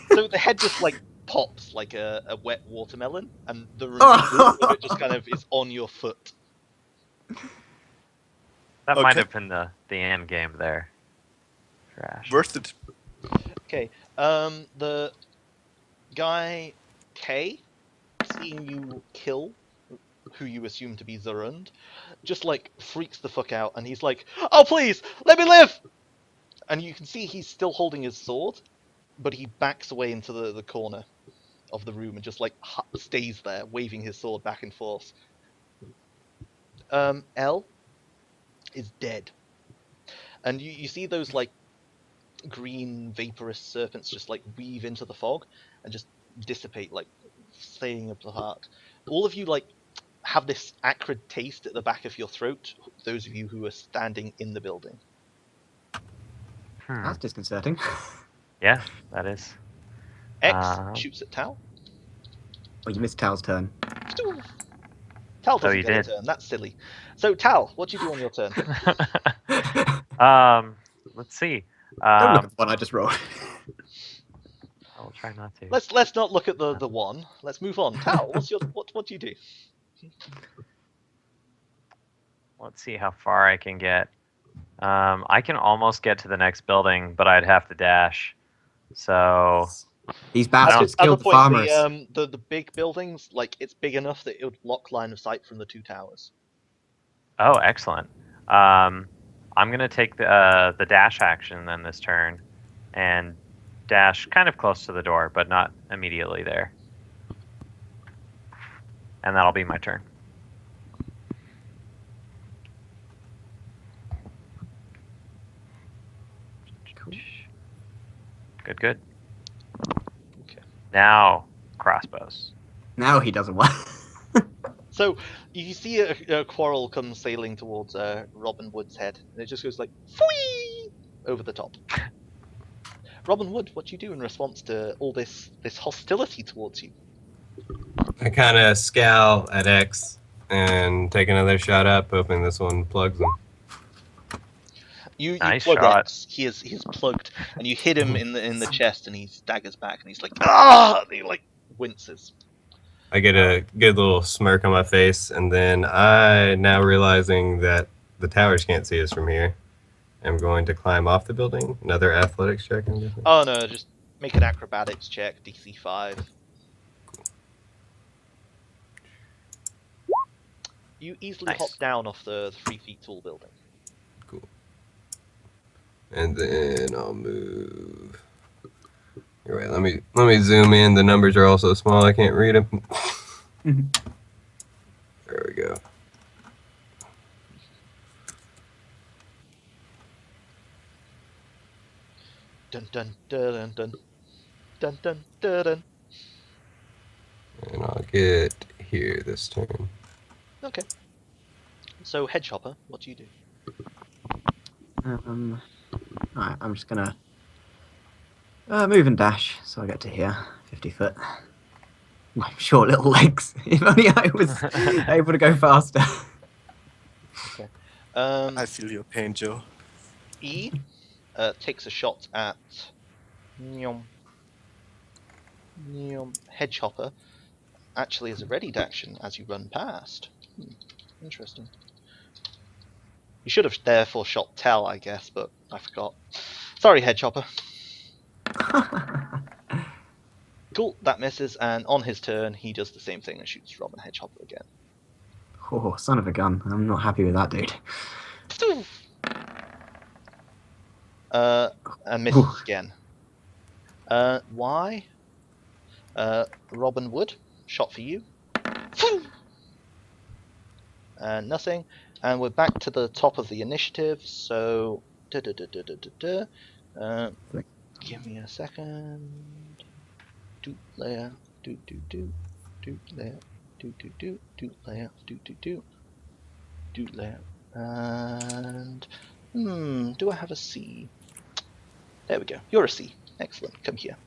So the head just like pops like a wet watermelon, and the remainder of it just kind of is on your foot. That might Okay. have been the end game there. Trash. Worth it. Okay. The guy K, seeing you kill who you assume to be Zarund, just like freaks the fuck out, and he's like, "Oh please, let me live!" And you can see he's still holding his sword, but he backs away into the corner of the room and just like stays there, waving his sword back and forth. L is dead, and you see those like green vaporous serpents just like weave into the fog and just dissipate, like staying apart. All of you like have this acrid taste at the back of your throat, those of you who are standing in the building. That's disconcerting. Yeah, that is. X shoots at Tal. Oh, you missed Tal's turn. Tal doesn't you get did. a turn, that's silly. So Tal, what do you do on your turn? Let's see. Don't look at the one I just rolled. I'll try not to. Let's not look at the one. Let's move on. Tal, what do you do? Let's see how far I can get. I can almost get to the next building, but I'd have to dash. So These At bastards the killed the point, farmers. the big buildings, like it's big enough that it would block line of sight from the two towers. oh, excellent. I'm gonna take the dash action then this turn, and dash kind of close to the door, but not immediately there. And that'll be my turn. Cool. Good. Okay. Now crossbows. Now he doesn't want. So you see a quarrel come sailing towards Robin Wood's head, and it just goes like "Fwee!" over the top. Robin Wood, what do you do in response to all this hostility towards you? I kind of scowl at X and take another shot up, hoping this one plugs him. You Nice plug shot. X. He is plugged, and you hit him in the chest, and he staggers back, and he's like ah, and he like winces. I get a good little smirk on my face, and then I, now realizing that the towers can't see us from here, am going to climb off the building. Another athletics check, I'm guessing. Oh no, just make an acrobatics check, DC 5. You easily Nice. hop down off the 3 feet tall building. Cool. And then I'll move. All right, let me zoom in. The numbers are also small. I can't read them. There we go. Dun dun dun dun dun dun dun dun. And I'll get here this turn. Okay. So Hedgehopper, what do you do? Alright, I'm just gonna move and dash so I get to here, 50 foot. My short little legs. If only I was able to go faster. I feel your pain, Joe. E takes a shot at Nyom. Hedgehopper. Actually, as a readied action as you run past. Interesting. You should have therefore shot Tell, I guess, but I forgot. Sorry, Hedgehopper. Cool, that misses, and on his turn, he does the same thing and shoots Robin Hedgehopper again. Oh, son of a gun. I'm not happy with that, dude. And misses again. Why? Robin Wood, shot for you. Nothing. And we're back to the top of the initiative. So, give me a second. Do layer. Do layer. Do layer. Do layer. And do I have a C? There we go. You're a C. Excellent. Come here.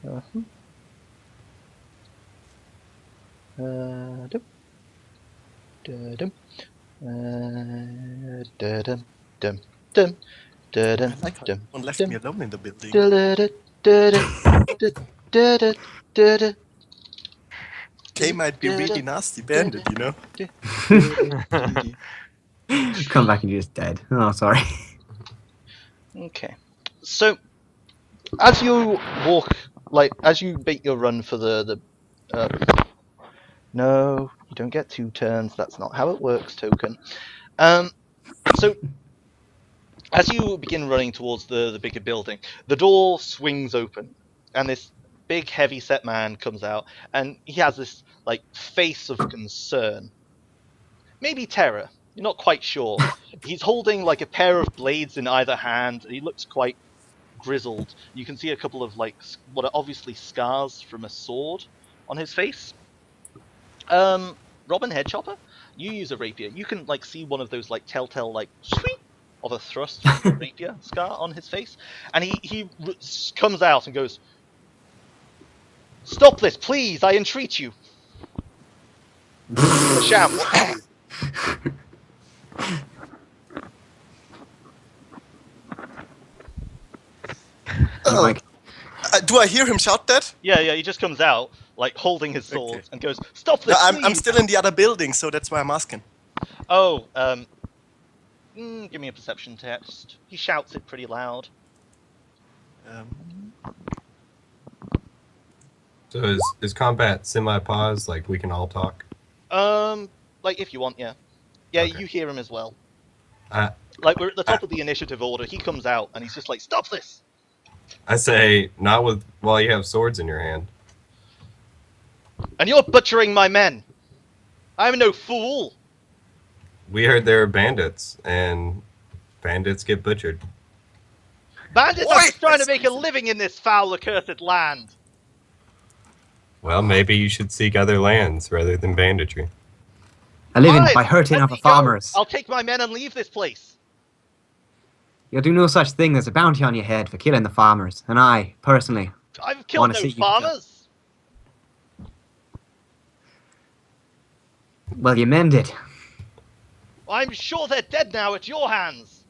Dum. Dum. Dum. Dum. Dum. I like how one left me alone in the building. Kay might be really nasty bandit, you know? Come back and you're just dead. Oh, sorry. Okay. So, as you walk, as you make your run for no, you don't get 2 turns. That's not how it works, Token. So, as you begin running towards the bigger building, the door swings open, and this big, heavy-set man comes out, and he has this face of concern, maybe terror. You're not quite sure. He's holding a pair of blades in either hand. He looks quite grizzled. You can see a couple of what are obviously scars from a sword on his face. Robin Headchopper, you use a rapier. You can see one of those telltale sweep of a thrust from a rapier scar on his face, and he comes out and goes, "Stop this, please! I entreat you." Sham. Do I hear him shout that? Yeah, he just comes out, holding his sword, and goes, "Stop this, No, please!" I'm still in the other building, so that's why I'm asking. Oh, give me a perception test. He shouts it pretty loud. So is combat semi-pause, we can all talk? If you want, yeah. Yeah, Okay. you hear him as well. I We're at the top of the initiative order. He comes out, and he's just like, "Stop this!" say, not while you have swords in your hand. And you're butchering my men! I'm no fool! We heard there were bandits, and bandits get butchered. Bandits are Oi! just trying to make a living in this foul, accursed land! Well, maybe you should seek other lands rather than banditry. I live in Fine, by hurting let other me go. farmers. I'll take my men and leave this place. You'll do no such thing. There's a bounty on your head for killing the farmers, and I, personally, I've killed Wanna no see you farmers. well, you mended. I'm sure they're dead now at your hands.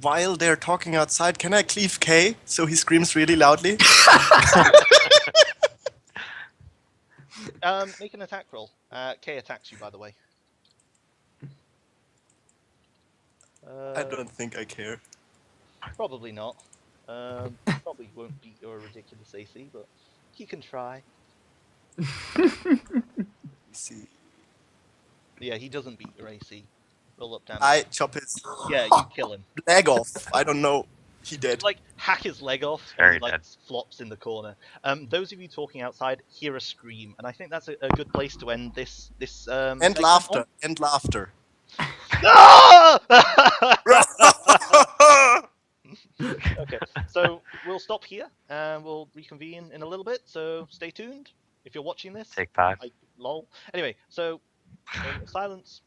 While they're talking outside, can I cleave Kay so he screams really loudly? Make an attack roll. Kay attacks you, by the way. I don't think I care. Probably not. Probably won't beat your ridiculous AC, but he can try. Let me see. Yeah, he doesn't beat your AC. Roll up damage. I chop his Yeah, you kill him. leg off. I don't know. He dead. Hack his leg off, Very and he dead. flops in the corner. Those of you talking outside hear a scream, and I think that's a good place to end this. And segment laughter. on. And laughter. Ah! Okay, so we'll stop here, and we'll reconvene in a little bit. So stay tuned if you're watching this. Take 5. Lol. Anyway, so silence.